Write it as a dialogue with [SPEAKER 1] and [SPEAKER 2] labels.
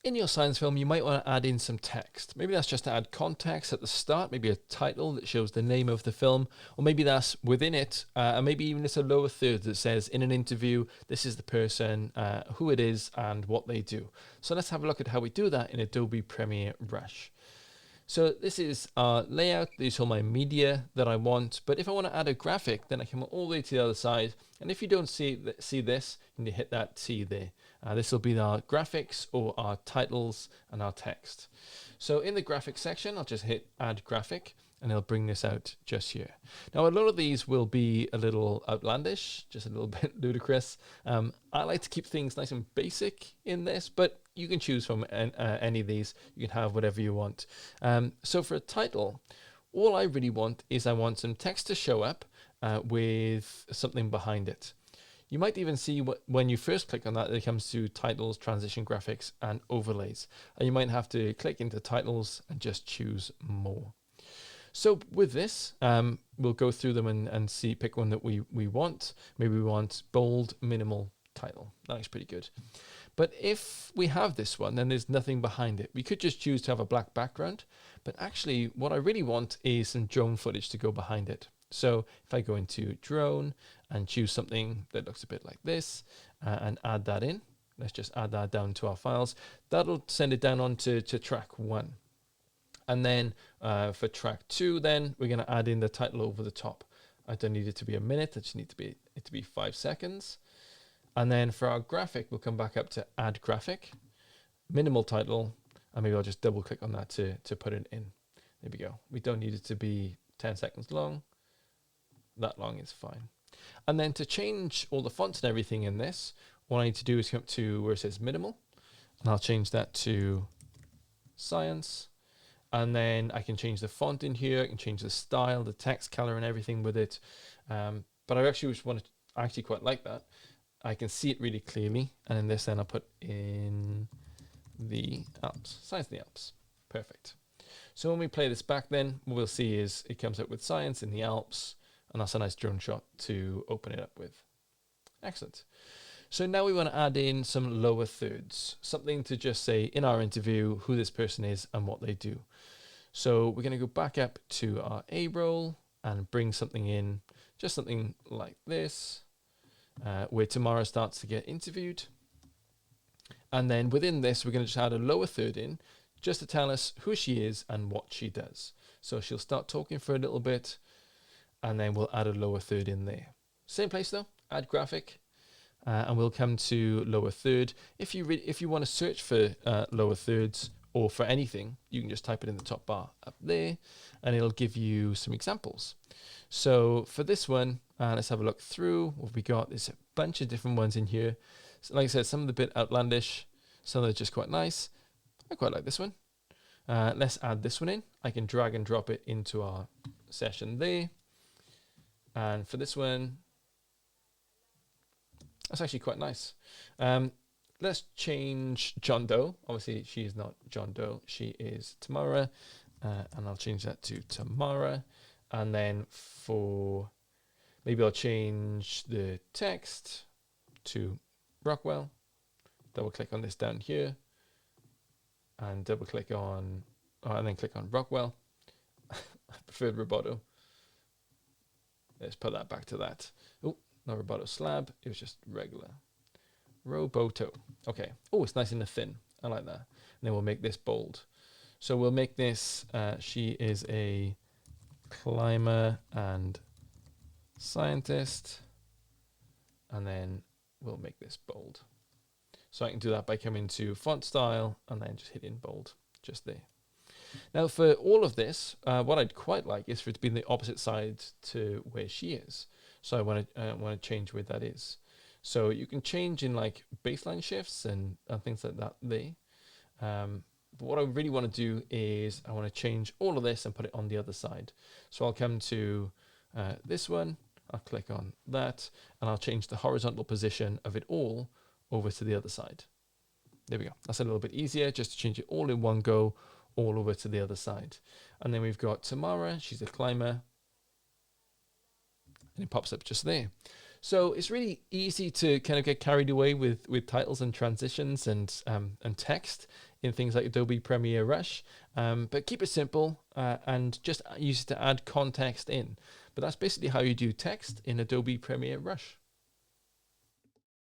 [SPEAKER 1] In your science film, you might want to add in some text. Maybe that's just to add context at the start, maybe a title that shows the name of the film, or maybe that's within it, and maybe even it's a lower third that says, in an interview, this is the person, who it is, and what they do. So let's have a look at how we do that in Adobe Premiere Rush. So this is our layout. These are my media that I want. But if I want to add a graphic, then I come all the way to the other side. And if you don't see this, you need to hit that T there. This will be our graphics or our titles and our text. So in the graphics section, I'll just hit Add Graphic, and it'll bring this out just here. Now, a lot of these will be a little outlandish, just a little bit ludicrous. I like to keep things nice and basic in this, but you can choose from any of these. You can have whatever you want. So for a title, all I really want is I want some text to show up with something behind it. You might even see when you first click on that, it comes to titles, transition graphics, and overlays. And you might have to click into titles and just choose more. So with this, we'll go through them and see, pick one that we want. Maybe we want bold, minimal title. That looks pretty good. But if we have this one, then there's nothing behind it. We could just choose to have a black background, but actually what I really want is some drone footage to go behind it. So if I go into drone and choose something that looks a bit like this and add that in, let's just add that down to our files. That'll send it down onto track 1. And then for track 2, then we're going to add in the title over the top. I don't need it to be a minute. I just need it to be 5 seconds. And then for our graphic, we'll come back up to Add Graphic, Minimal Title, and maybe I'll just double click on that to put it in. There we go. We don't need it to be 10 seconds long. That long is fine. And then to change all the fonts and everything in this, what I need to do is come up to where it says Minimal, and I'll change that to Science. And then I can change the font in here. I can change the style, the text color, and everything with it. But I actually just want to actually quite like that. I can see it really clearly. And in this, then I'll put in the Alps, Science in the Alps. Perfect. So when we play this back, then what we'll see is it comes up with Science in the Alps, and that's a nice drone shot to open it up with. Excellent. So now we want to add in some lower thirds, something to just say in our interview who this person is and what they do. So we're going to go back up to our A roll and bring something in, just something like this, where Tamara starts to get interviewed. And then within this, we're going to just add a lower third in, just to tell us who she is and what she does. So she'll start talking for a little bit, and then we'll add a lower third in there. Same place though, Add Graphic. And we'll come to lower third. If you want to search for lower thirds or for anything, you can just type it in the top bar up there, and it'll give you some examples. So for this one, let's have a look through what we got. There's a bunch of different ones in here. So like I said, some of the bit outlandish, some are just quite nice. I quite like this one. Let's add this one in. I can drag and drop it into our session there. And for this one, that's actually quite nice. Let's change John Doe. Obviously, she is not John Doe. She is Tamara. And I'll change that to Tamara. And then maybe I'll change the text to Rockwell. Double click on this down here. And double click on, and then click on Rockwell. I preferred Roboto. Let's put that back to that. Oh, not Roboto Slab, it was just regular. Roboto. Okay. Oh, it's nice and thin. I like that. And then we'll make this bold. So we'll make this, she is a climber and scientist. And then we'll make this bold. So I can do that by coming to font style and then just hitting bold just there. Now for all of this, what I'd quite like is for it to be on the opposite side to where she is. So I want to change where that is. So you can change in like baseline shifts and things like that there. But what I really want to do is I want to change all of this and put it on the other side. So I'll come to this one, I'll click on that, and I'll change the horizontal position of it all over to the other side. There we go. That's a little bit easier, just to change it all in one go, all over to the other side. And then we've got Tamara, she's a climber, and it pops up just there. So it's really easy to kind of get carried away with titles and transitions and text in things like Adobe Premiere Rush, but keep it simple and just use it to add context in. But that's basically how you do text in Adobe Premiere Rush.